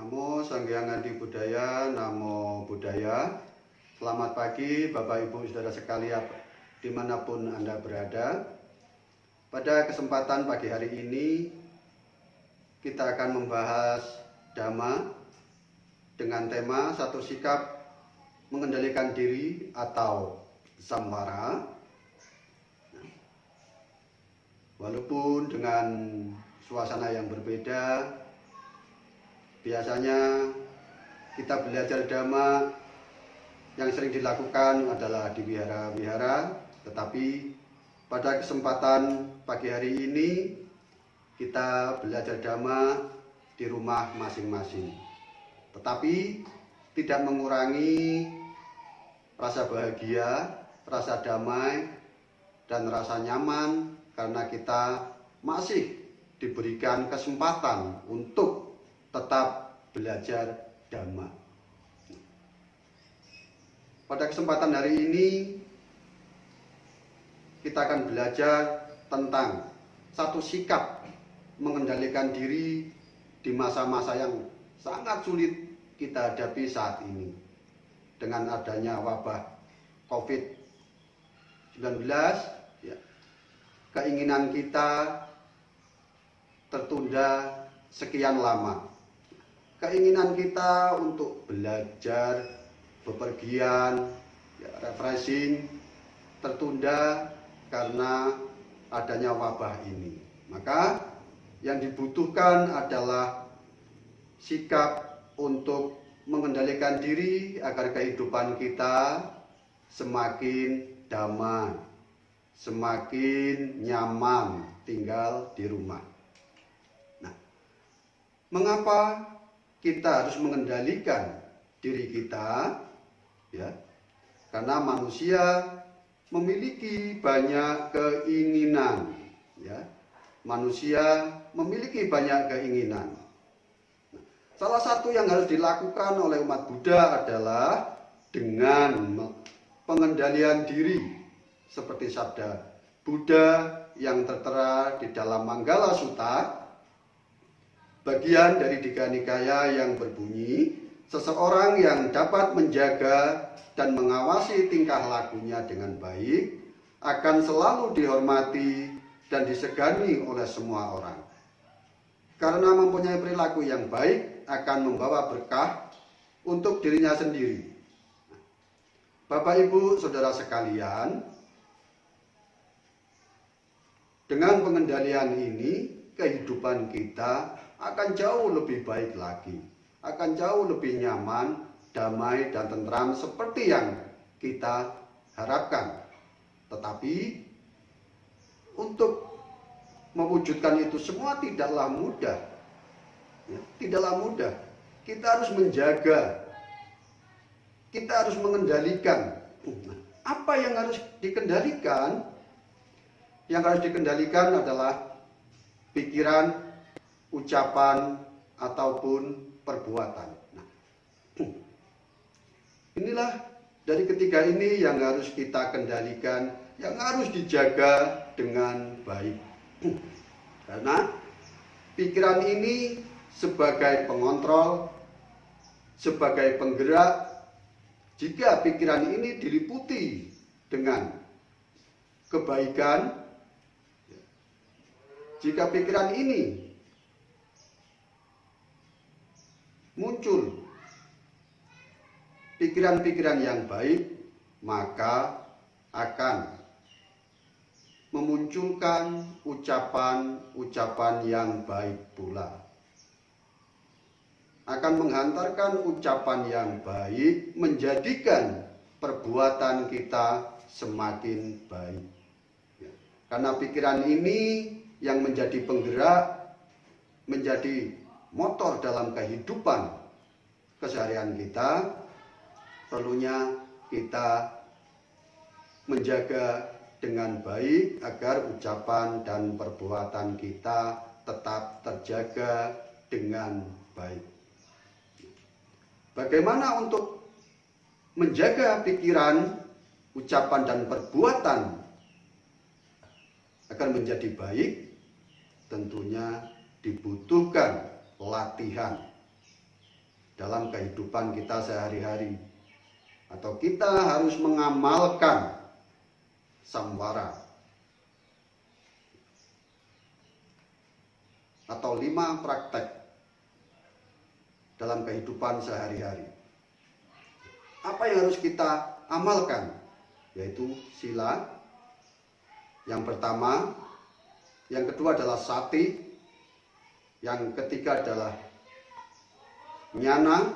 Namo Sang Hyang Adi Budaya, Namo Buddhaya. Selamat pagi Bapak Ibu Saudara sekalian dimanapun Anda berada. Pada kesempatan pagi hari ini kita akan membahas Dhamma dengan tema satu sikap mengendalikan diri atau samvara. Walaupun dengan suasana yang berbeda, biasanya kita belajar Dhamma yang sering dilakukan adalah di wihara-wihara, tetapi pada kesempatan pagi hari ini kita belajar Dhamma di rumah masing-masing. Tetapi tidak mengurangi rasa bahagia, rasa damai, dan rasa nyaman karena kita masih diberikan kesempatan untuk tetap belajar Dhamma. Pada kesempatan hari ini kita akan belajar tentang satu sikap mengendalikan diri di masa-masa yang sangat sulit kita hadapi saat ini. Dengan adanya wabah COVID-19, keinginan kita tertunda sekian lama. Keinginan kita untuk belajar, bepergian, refreshing tertunda karena adanya wabah ini. Maka yang dibutuhkan adalah sikap untuk mengendalikan diri agar kehidupan kita semakin damai, semakin nyaman tinggal di rumah. Nah, mengapa kita harus mengendalikan diri kita? Karena manusia memiliki banyak keinginan. Manusia memiliki banyak keinginan. Salah satu yang harus dilakukan oleh umat Buddha adalah dengan pengendalian diri, seperti sabda Buddha yang tertera di dalam Manggala Sutta, bagian dari Digha Nikaya yang berbunyi, seseorang yang dapat menjaga dan mengawasi tingkah lakunya dengan baik akan selalu dihormati dan disegani oleh semua orang. Karena mempunyai perilaku yang baik akan membawa berkah untuk dirinya sendiri. Bapak Ibu Saudara sekalian, dengan pengendalian ini kehidupan kita akan jauh lebih baik lagi, akan jauh lebih nyaman, damai dan tentram seperti yang kita harapkan. Tetapi untuk mewujudkan itu semua tidaklah mudah. Tidaklah mudah. Kita harus menjaga, kita harus mengendalikan. Apa yang harus dikendalikan? Yang harus dikendalikan adalah pikiran, ucapan, ataupun perbuatan. Inilah dari ketiga ini yang harus kita kendalikan, yang harus dijaga dengan baik. Karena pikiran ini sebagai pengontrol, sebagai penggerak. Jika pikiran ini diliputi dengan kebaikan, jika pikiran ini muncul pikiran-pikiran yang baik, maka akan memunculkan ucapan-ucapan yang baik pula. Akan menghantarkan ucapan yang baik, menjadikan perbuatan kita semakin baik. Karena pikiran ini yang menjadi penggerak, menjadi motor dalam kehidupan keseharian kita, perlunya kita menjaga dengan baik agar ucapan dan perbuatan kita tetap terjaga dengan baik. Bagaimana untuk menjaga pikiran, ucapan dan perbuatan agar menjadi baik? Tentunya dibutuhkan latihan. dalam kehidupan kita sehari-hari, atau kita harus mengamalkan samwara atau 5 praktek dalam kehidupan sehari-hari. Apa yang harus kita amalkan? Yaitu sila yang pertama, yang kedua adalah sati, yang ketiga adalah nyana,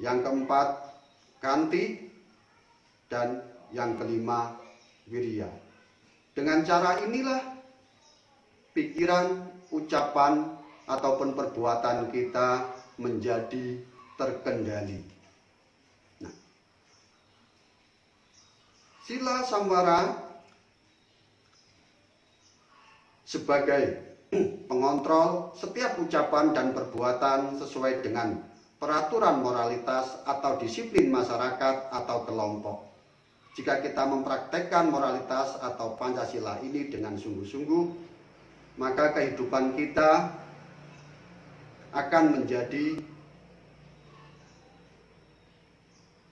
yang keempat kanti, dan yang kelima wirya. Dengan cara inilah pikiran, ucapan, ataupun perbuatan kita menjadi terkendali. Nah, sila samwara sebagai pengontrol setiap ucapan dan perbuatan sesuai dengan peraturan moralitas atau disiplin masyarakat atau kelompok. Jika kita mempraktekkan moralitas atau Pancasila ini dengan sungguh-sungguh, maka kehidupan kita akan menjadi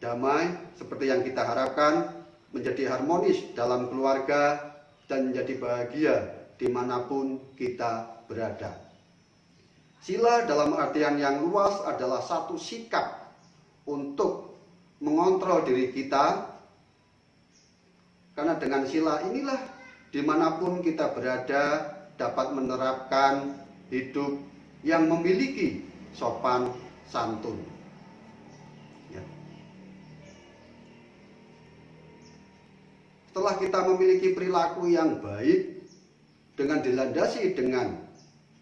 damai seperti yang kita harapkan, menjadi harmonis dalam keluarga, dan menjadi bahagia dimanapun kita berada. Sila dalam artian yang luas adalah satu sikap untuk mengontrol diri kita, karena dengan sila inilah dimanapun kita berada dapat menerapkan hidup yang memiliki sopan santun. Ya. Setelah kita memiliki perilaku yang baik dengan dilandasi dengan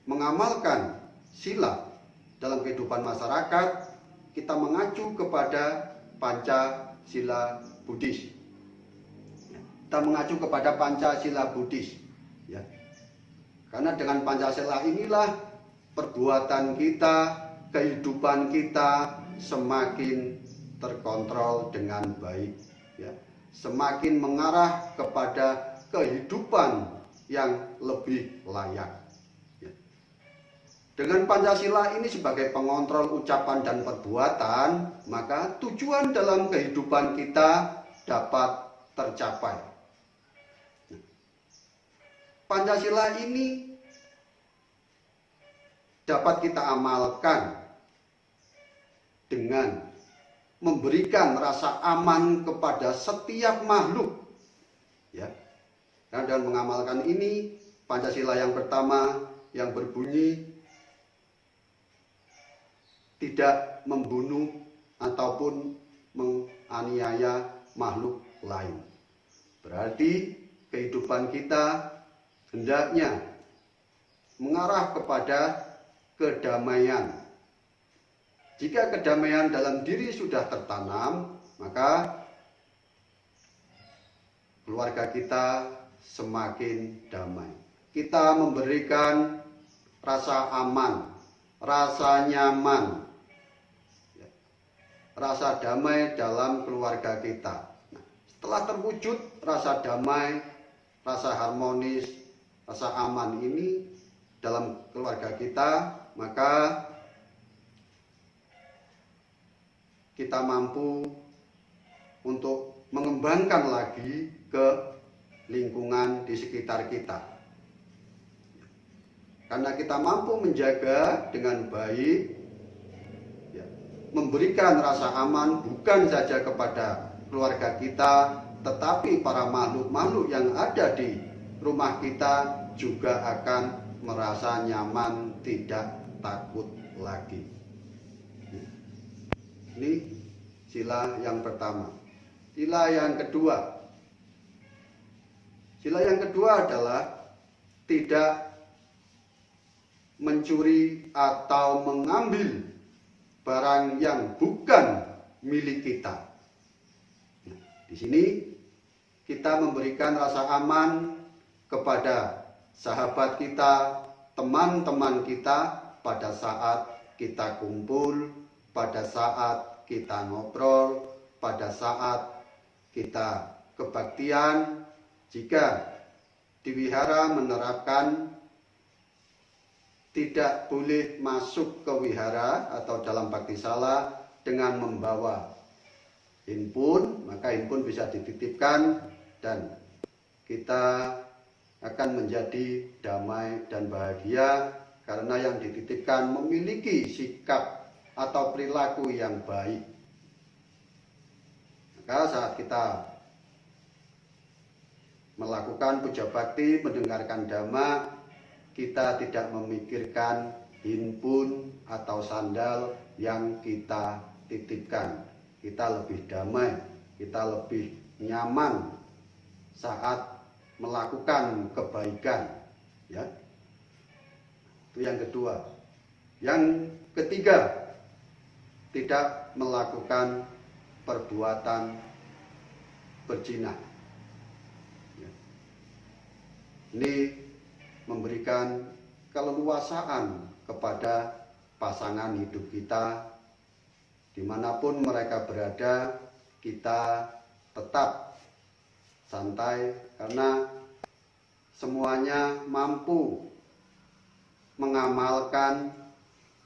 mengamalkan sila dalam kehidupan masyarakat, kita mengacu kepada Pancasila Buddhis. Kita mengacu kepada Pancasila Buddhis. Ya. Karena dengan Pancasila inilah perbuatan kita, kehidupan kita semakin terkontrol dengan baik. Ya. Semakin mengarah kepada kehidupan yang lebih layak. Dengan Pancasila ini sebagai pengontrol ucapan dan perbuatan, maka tujuan dalam kehidupan kita dapat tercapai. Pancasila ini dapat kita amalkan dengan memberikan rasa aman kepada setiap makhluk. Ya. Karena dengan mengamalkan ini, Pancasila yang pertama yang berbunyi tidak membunuh ataupun menganiaya makhluk lain. Berarti kehidupan kita hendaknya mengarah kepada kedamaian. Jika kedamaian dalam diri sudah tertanam, maka keluarga kita semakin damai. Kita memberikan rasa aman, rasa nyaman, rasa damai dalam keluarga kita. Nah, setelah terwujud rasa damai, rasa harmonis, rasa aman ini dalam keluarga kita, maka kita mampu untuk mengembangkan lagi ke lingkungan di sekitar kita. Karena kita mampu menjaga dengan baik, ya, memberikan rasa aman bukan saja kepada keluarga kita, tetapi para makhluk-makhluk yang ada di rumah kita juga akan merasa nyaman, tidak takut lagi. Ini sila yang pertama. Sila yang kedua. Sila yang kedua adalah tidak mencuri atau mengambil barang yang bukan milik kita. Nah, di sini kita memberikan rasa aman kepada sahabat kita, teman-teman kita pada saat kita kumpul, pada saat kita ngobrol, pada saat kita kebaktian. Jika di wihara menerapkan tidak boleh masuk ke wihara atau dalam bakti sala dengan membawa handphone, maka handphone bisa dititipkan dan kita akan menjadi damai dan bahagia karena yang dititipkan memiliki sikap atau perilaku yang baik. Maka saat kita melakukan puja bakti, mendengarkan dhamma, kita tidak memikirkan handphone atau sandal yang kita titipkan. Kita lebih damai, kita lebih nyaman saat melakukan kebaikan, ya. Itu yang kedua. Yang ketiga, tidak melakukan perbuatan berzina. Ini memberikan keleluasaan kepada pasangan hidup kita, dimanapun mereka berada, kita tetap santai karena semuanya mampu mengamalkan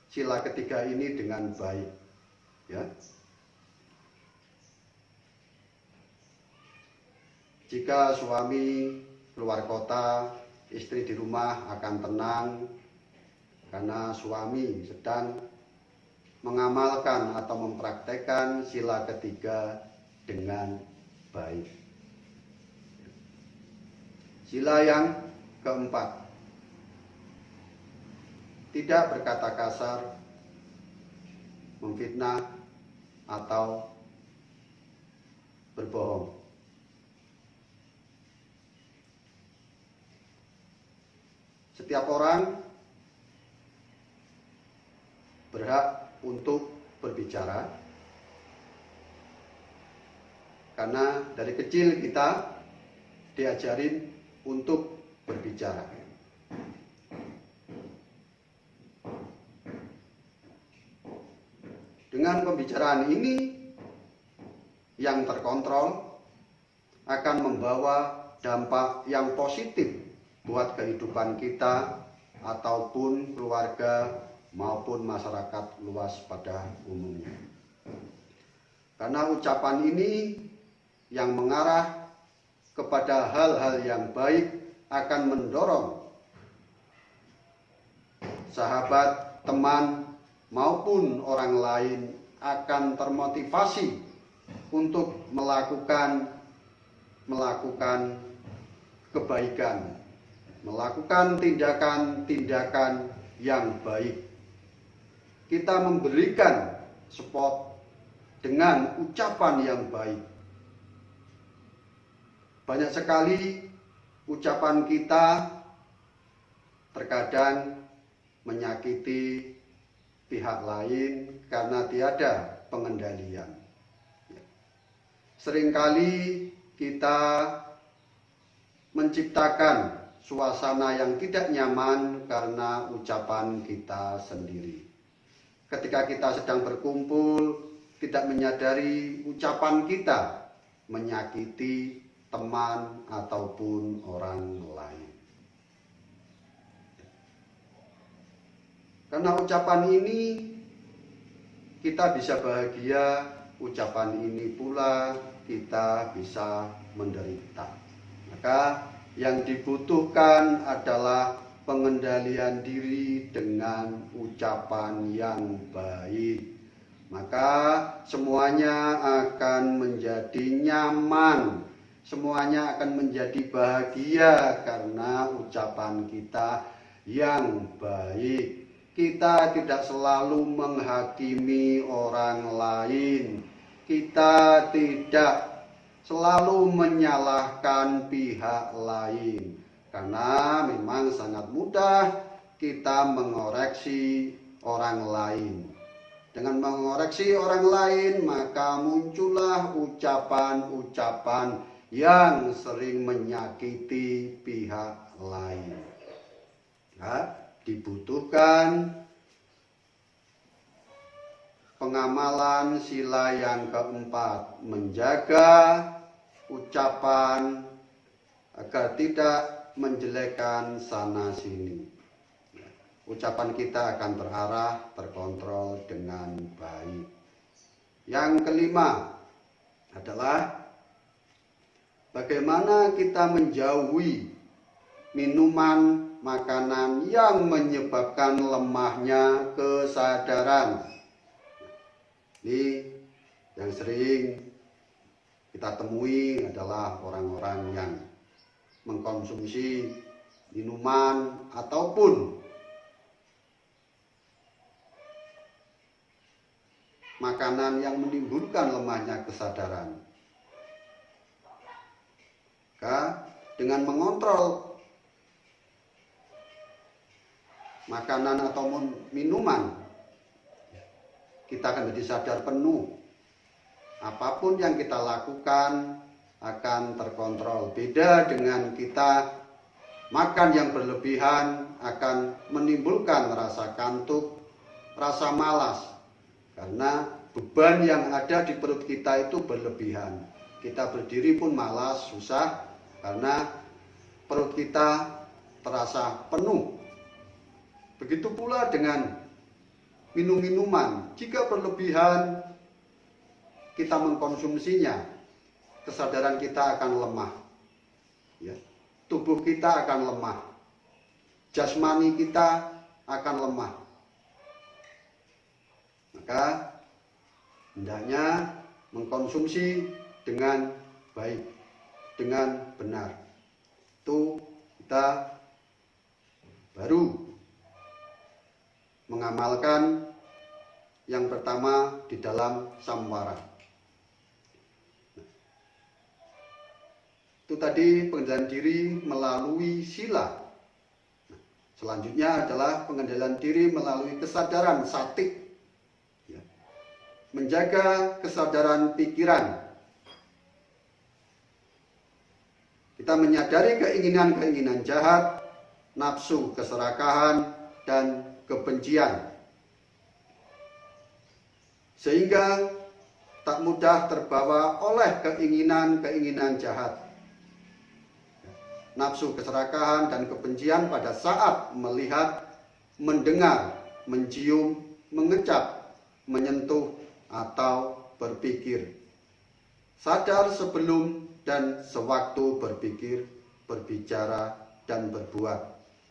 sila ketiga ini dengan baik, ya. Jika suami keluar kota, istri di rumah akan tenang karena suami sedang mengamalkan atau mempraktekkan sila ketiga dengan baik. Sila yang keempat, tidak berkata kasar, memfitnah, atau berbohong. Setiap orang berhak untuk berbicara, karena dari kecil kita diajarin untuk berbicara. Dengan pembicaraan ini yang terkontrol akan membawa dampak yang positif buat kehidupan kita ataupun keluarga maupun masyarakat luas pada umumnya. Karena ucapan ini yang mengarah kepada hal-hal yang baik akan mendorong sahabat, teman maupun orang lain akan termotivasi untuk melakukan kebaikan, melakukan tindakan-tindakan yang baik. Kita memberikan support dengan ucapan yang baik. Banyak sekali ucapan kita terkadang menyakiti pihak lain karena tiada pengendalian. Seringkali kita menciptakan suasana yang tidak nyaman karena ucapan kita sendiri. Ketika kita sedang berkumpul, tidak menyadari ucapan kita menyakiti teman ataupun orang lain. Karena ucapan ini kita bisa bahagia, ucapan ini pula kita bisa menderita. Maka yang dibutuhkan adalah pengendalian diri dengan ucapan yang baik. Maka semuanya akan menjadi nyaman, semuanya akan menjadi bahagia karena ucapan kita yang baik. Kita tidak selalu menghakimi orang lain, kita tidak selalu menyalahkan pihak lain, karena memang sangat mudah kita mengoreksi orang lain. Dengan mengoreksi orang lain, maka muncullah ucapan-ucapan yang sering menyakiti pihak lain. Nah, dibutuhkan pengamalan sila yang keempat, menjaga ucapan agar tidak menjelekkan sana sini. ucapan kita akan terarah, terkontrol dengan baik. Yang kelima adalah bagaimana kita menjauhi minuman, makanan yang menyebabkan lemahnya kesadaran. Ini yang sering kita temui adalah orang-orang yang mengkonsumsi minuman ataupun makanan yang menimbulkan lemahnya kesadaran. Maka dengan mengontrol makanan atau minuman, kita akan menjadi sadar penuh. Apapun yang kita lakukan akan terkontrol. Beda dengan kita makan yang berlebihan akan menimbulkan rasa kantuk, rasa malas. Karena beban yang ada di perut kita itu berlebihan. Kita berdiri pun malas, susah, karena perut kita terasa penuh. Begitu pula dengan minum-minuman. Jika berlebihan kita mengkonsumsinya, kesadaran kita akan lemah. Ya. Tubuh kita akan lemah. Jasmani kita akan lemah. Maka hendaknya mengkonsumsi dengan baik, dengan benar. Itu kita baru mengamalkan yang pertama di dalam samwara. Itu tadi pengendalian diri melalui sila. Selanjutnya adalah pengendalian diri melalui kesadaran satik. Menjaga kesadaran pikiran. Kita menyadari keinginan-keinginan jahat, nafsu keserakahan, dan kebencian. Sehingga tak mudah terbawa oleh keinginan-keinginan jahat. Nafsu keserakahan dan kebencian pada saat melihat, mendengar, mencium, mengecap, menyentuh, atau berpikir. Sadar sebelum dan sewaktu berpikir, berbicara, dan berbuat.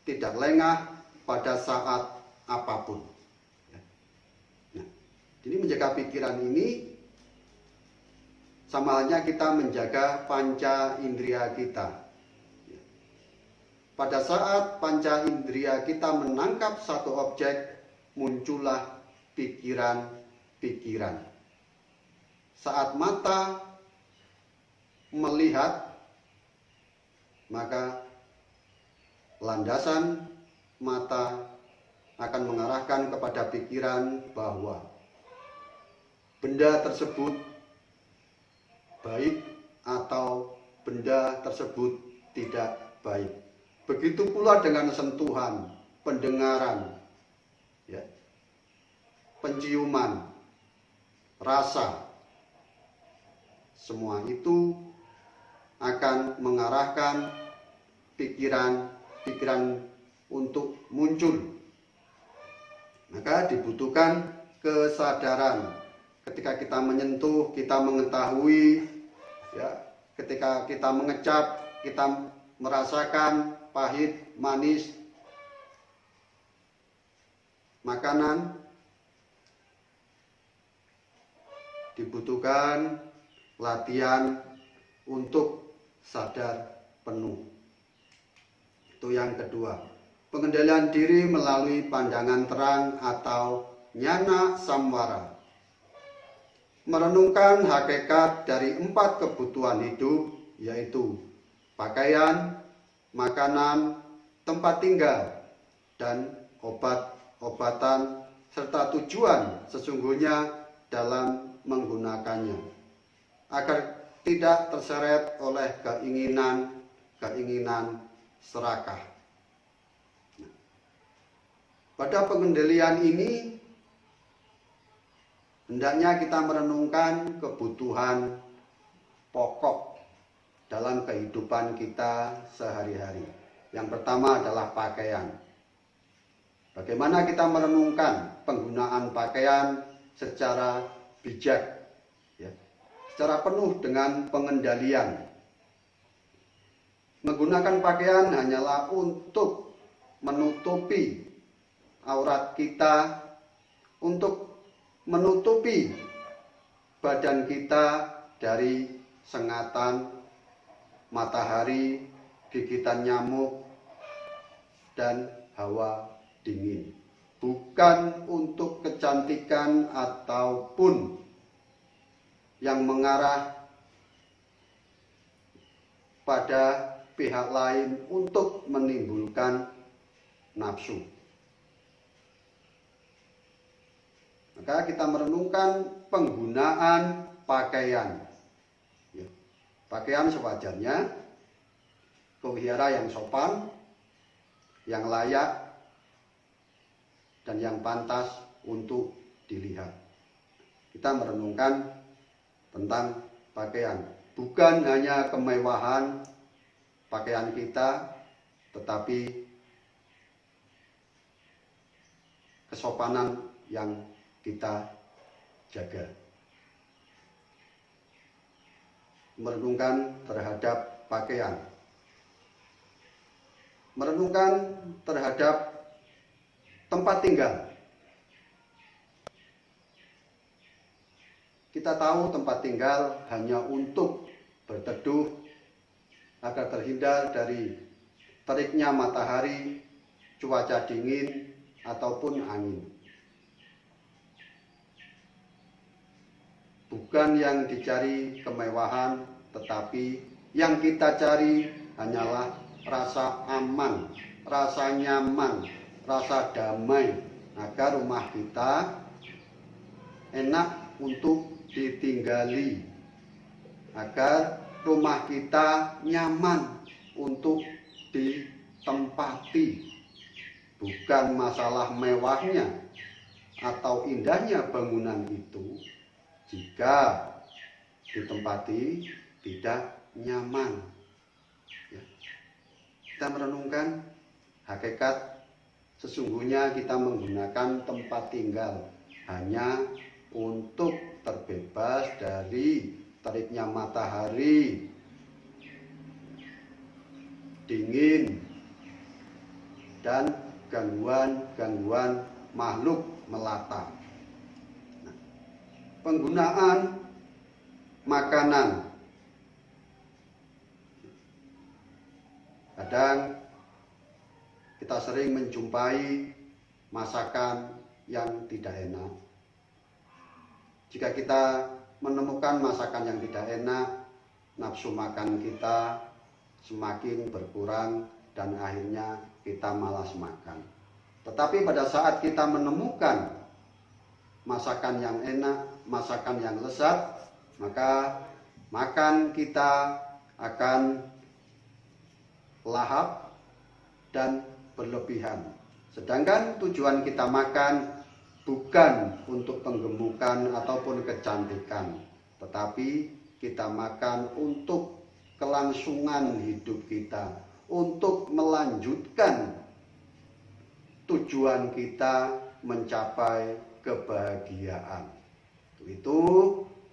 Tidak lengah pada saat apapun. Nah, jadi menjaga pikiran ini sama halnya kita menjaga panca indera kita. Pada saat panca indera kita menangkap satu objek, muncullah pikiran-pikiran. Saat mata melihat, maka landasan mata akan mengarahkan kepada pikiran bahwa benda tersebut baik atau benda tersebut tidak baik. Begitu pula dengan sentuhan, pendengaran, ya, penciuman, rasa. Semua itu akan mengarahkan pikiran untuk muncul. Maka dibutuhkan kesadaran. Ketika kita menyentuh, kita mengetahui, ya, ketika kita mengecap, kita merasakan pahit, manis makanan. Dibutuhkan latihan untuk sadar penuh. Itu yang kedua. Pengendalian diri melalui pandangan terang atau nyana samwara. Merenungkan hakikat dari 4 kebutuhan hidup, yaitu pakaian, makanan, tempat tinggal, dan obat-obatan, serta tujuan sesungguhnya dalam menggunakannya, agar tidak terseret oleh keinginan serakah. Pada pengendalian ini hendaknya kita merenungkan kebutuhan pokok dalam kehidupan kita sehari-hari. Yang pertama adalah pakaian. Bagaimana kita merenungkan penggunaan pakaian secara bijak, ya, secara penuh dengan pengendalian. Menggunakan pakaian hanyalah untuk menutupi aurat kita, untuk menutupi badan kita dari sengatan matahari, gigitan nyamuk, dan hawa dingin. Bukan untuk kecantikan ataupun yang mengarah pada pihak lain untuk menimbulkan nafsu. Maka kita merenungkan penggunaan pakaian. Ya, pakaian sewajarnya, kewihara yang sopan, yang layak, dan yang pantas untuk dilihat. Kita merenungkan tentang pakaian. Bukan hanya kemewahan pakaian kita, tetapi kesopanan yang kita jaga. Merenungkan terhadap pakaian. Merenungkan terhadap tempat tinggal. Kita tahu tempat tinggal hanya untuk berteduh agar terhindar dari teriknya matahari, cuaca dingin, ataupun angin. Bukan yang dicari kemewahan, tetapi yang kita cari hanyalah rasa aman, rasa nyaman, rasa damai, agar rumah kita enak untuk ditinggali, agar rumah kita nyaman untuk ditempati. Bukan masalah mewahnya atau indahnya bangunan itu, jika ditempati tidak nyaman. Ya. Kita merenungkan hakikat sesungguhnya kita menggunakan tempat tinggal hanya untuk terbebas dari teriknya matahari, dingin, dan gangguan-gangguan makhluk melata. Nah, penggunaan makanan. Kadang kita sering menjumpai masakan yang tidak enak. Jika kita menemukan masakan yang tidak enak, nafsu makan kita semakin berkurang dan akhirnya kita malas makan. Tetapi pada saat kita menemukan masakan yang enak, masakan yang lezat, maka makan kita akan lahap dan berlebihan. Sedangkan tujuan kita makan bukan untuk penggemukan ataupun kecantikan, tetapi kita makan untuk kelangsungan hidup kita, untuk melanjutkan tujuan kita mencapai kebahagiaan. Itu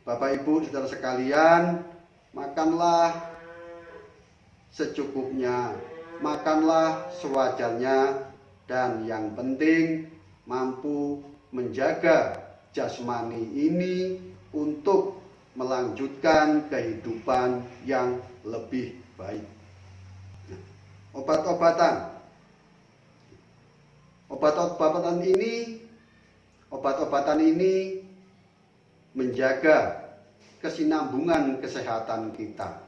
Bapak Ibu Saudara sekalian, makanlah secukupnya, makanlah sewajarnya, dan yang penting mampu menjaga jasmani ini untuk melanjutkan kehidupan yang lebih baik. Obat-obatan ini menjaga kesinambungan kesehatan kita.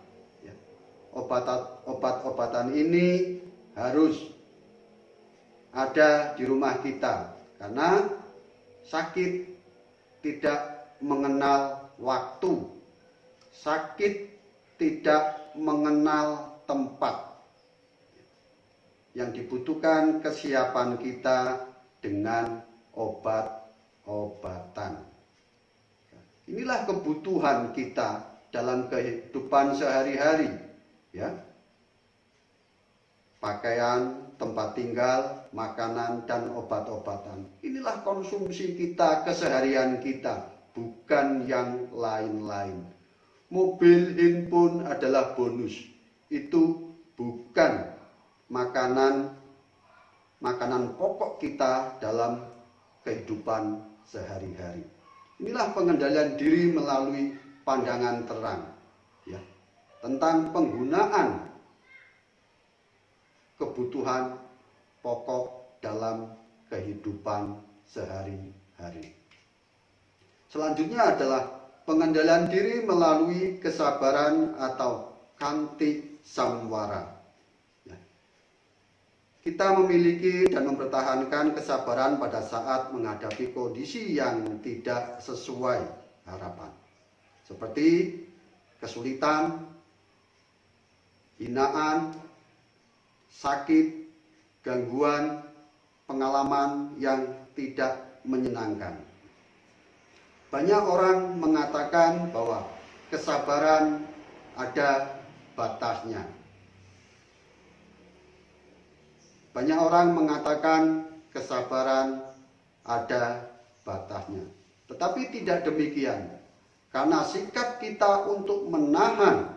Obat-obatan ini harus ada di rumah kita, karena sakit tidak mengenal waktu, sakit tidak mengenal tempat. Yang dibutuhkan kesiapan kita dengan obat-obatan. Inilah kebutuhan kita dalam kehidupan sehari-hari, ya. Pakaian, tempat tinggal, makanan dan obat-obatan. Inilah konsumsi kita, keseharian kita, bukan yang lain-lain. Mobil, handphone adalah bonus. Itu bukan makanan pokok kita dalam kehidupan sehari-hari. Inilah pengendalian diri melalui pandangan terang, ya, tentang penggunaan kebutuhan pokok dalam kehidupan sehari-hari. Selanjutnya adalah pengendalian diri melalui kesabaran atau kanti samwara. Ya. Kita memiliki dan mempertahankan kesabaran pada saat menghadapi kondisi yang tidak sesuai harapan, seperti kesulitan, hinaan, sakit, gangguan, pengalaman yang tidak menyenangkan. Banyak orang mengatakan bahwa kesabaran ada batasnya. Banyak orang mengatakan kesabaran ada batasnya. Tetapi tidak demikian. Karena sikap kita untuk menahan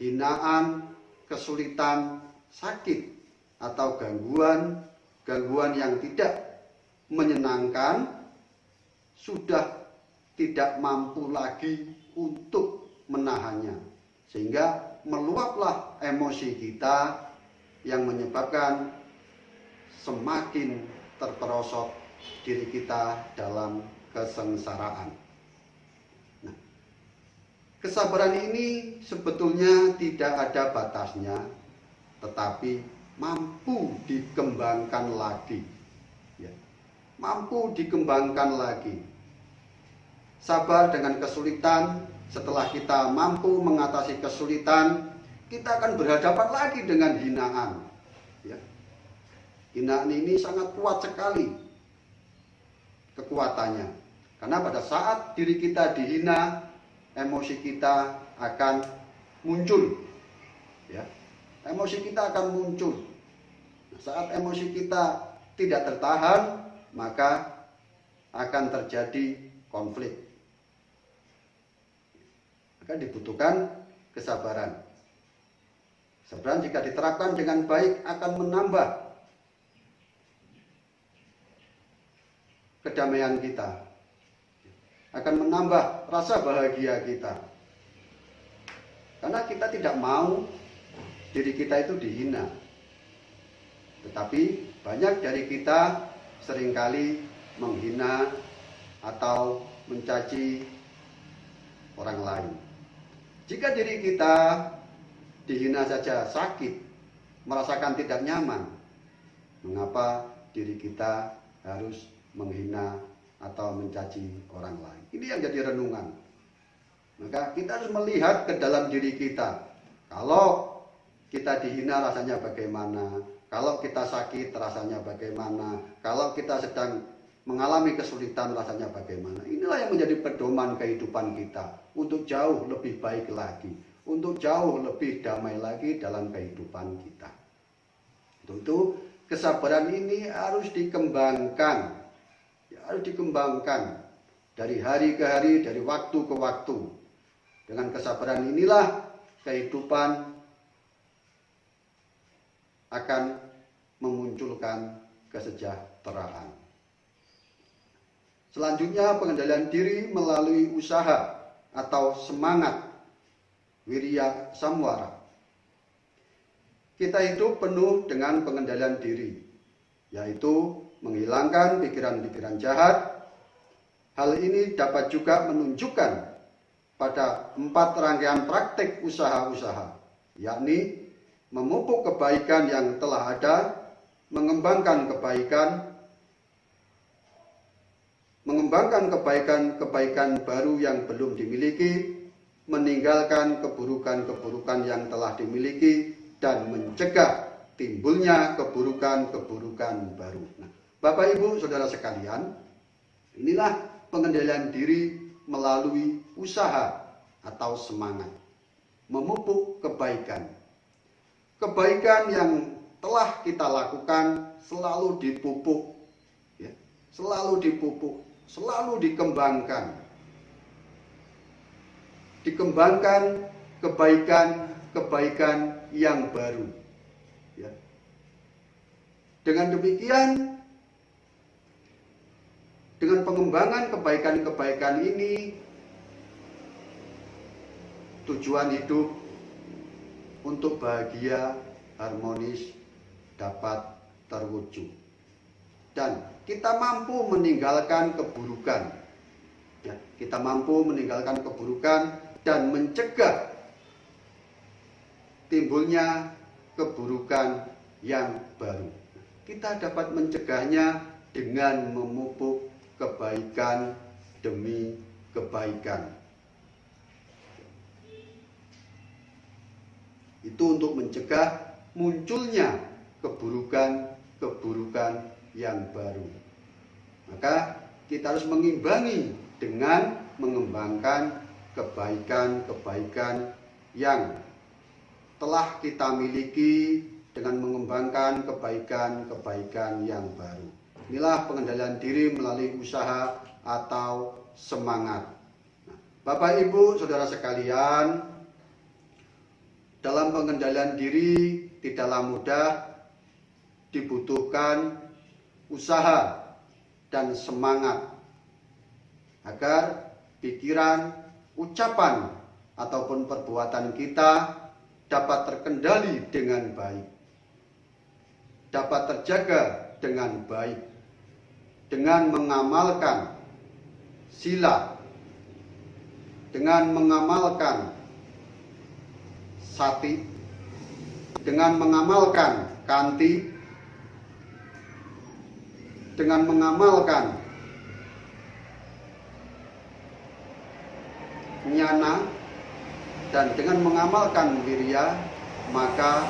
hinaan, kesulitan, sakit, atau gangguan yang tidak menyenangkan sudah tidak mampu lagi untuk menahannya, sehingga meluaplah emosi kita yang menyebabkan semakin terperosok diri kita dalam kesengsaraan. Nah, kesabaran ini sebetulnya tidak ada batasnya, tetapi mampu dikembangkan lagi, ya, mampu dikembangkan lagi. Sabar dengan kesulitan. Setelah kita mampu mengatasi kesulitan, kita akan berhadapan lagi dengan hinaan, ya. Hinaan ini sangat kuat sekali kekuatannya, karena pada saat diri kita dihina, emosi kita akan muncul, ya. Emosi kita akan muncul. Saat emosi kita tidak tertahan, maka akan terjadi konflik. Maka dibutuhkan kesabaran. Kesabaran jika diterapkan dengan baik akan menambah kedamaian kita, akan menambah rasa bahagia kita. Karena kita tidak mau diri kita itu dihina. Tetapi banyak dari kita seringkali menghina atau mencaci orang lain. Jika diri kita dihina saja sakit, merasakan tidak nyaman, mengapa diri kita harus menghina atau mencaci orang lain? Ini yang jadi renungan. Maka kita harus melihat ke dalam diri kita. Kalau kita dihina rasanya bagaimana? Kalau kita sakit rasanya bagaimana? Kalau kita sedang mengalami kesulitan rasanya bagaimana? Inilah yang menjadi pedoman kehidupan kita untuk jauh lebih baik lagi, untuk jauh lebih damai lagi dalam kehidupan kita. Untuk itu kesabaran ini harus dikembangkan, ya, harus dikembangkan dari hari ke hari, dari waktu ke waktu. Dengan kesabaran inilah kehidupan akan memunculkan kesejahteraan. Selanjutnya pengendalian diri melalui usaha atau semangat wirya samwara. Kita hidup penuh dengan pengendalian diri, yaitu menghilangkan pikiran-pikiran jahat. Hal ini dapat juga menunjukkan pada 4 rangkaian praktik usaha-usaha, yakni memupuk kebaikan yang telah ada, mengembangkan kebaikan baru yang belum dimiliki, meninggalkan keburukan-keburukan yang telah dimiliki, dan mencegah timbulnya keburukan-keburukan baru. Nah, Bapak Ibu Saudara sekalian, inilah pengendalian diri melalui usaha atau semangat, memupuk kebaikan. Kebaikan yang telah kita lakukan selalu dipupuk, ya, selalu dipupuk, selalu dikembangkan kebaikan-kebaikan yang baru. Ya. Dengan demikian, dengan pengembangan kebaikan-kebaikan ini, tujuan hidup untuk bahagia, harmonis dapat terwujud. Dan kita mampu meninggalkan keburukan. Ya, kita mampu meninggalkan keburukan dan mencegah timbulnya keburukan yang baru. Kita dapat mencegahnya dengan memupuk kebaikan demi kebaikan. Itu untuk mencegah munculnya keburukan-keburukan yang baru. Maka kita harus mengimbangi dengan mengembangkan kebaikan-kebaikan yang telah kita miliki dengan mengembangkan kebaikan-kebaikan yang baru. Inilah pengendalian diri melalui usaha atau semangat. Bapak, Ibu, Saudara sekalian, dalam pengendalian diri tidaklah mudah, dibutuhkan usaha dan semangat agar pikiran, ucapan, ataupun perbuatan kita dapat terkendali dengan baik, dapat terjaga dengan baik, dengan mengamalkan sila, dengan mengamalkan sati, dengan mengamalkan kanti, dengan mengamalkan nyana, dan dengan mengamalkan wirya, maka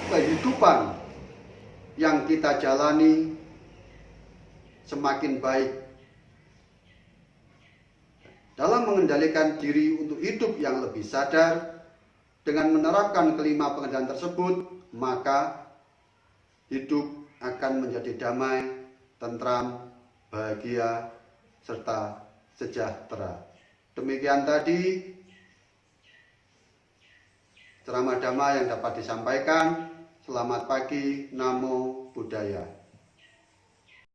kehidupan yang kita jalani semakin baik. Dalam mengendalikan diri untuk hidup yang lebih sadar, dengan menerapkan kelima pengendalian tersebut, maka hidup akan menjadi damai, tentram, bahagia, serta sejahtera. Demikian tadi ceramah dhamma yang dapat disampaikan. Selamat pagi, Namo Buddhaya.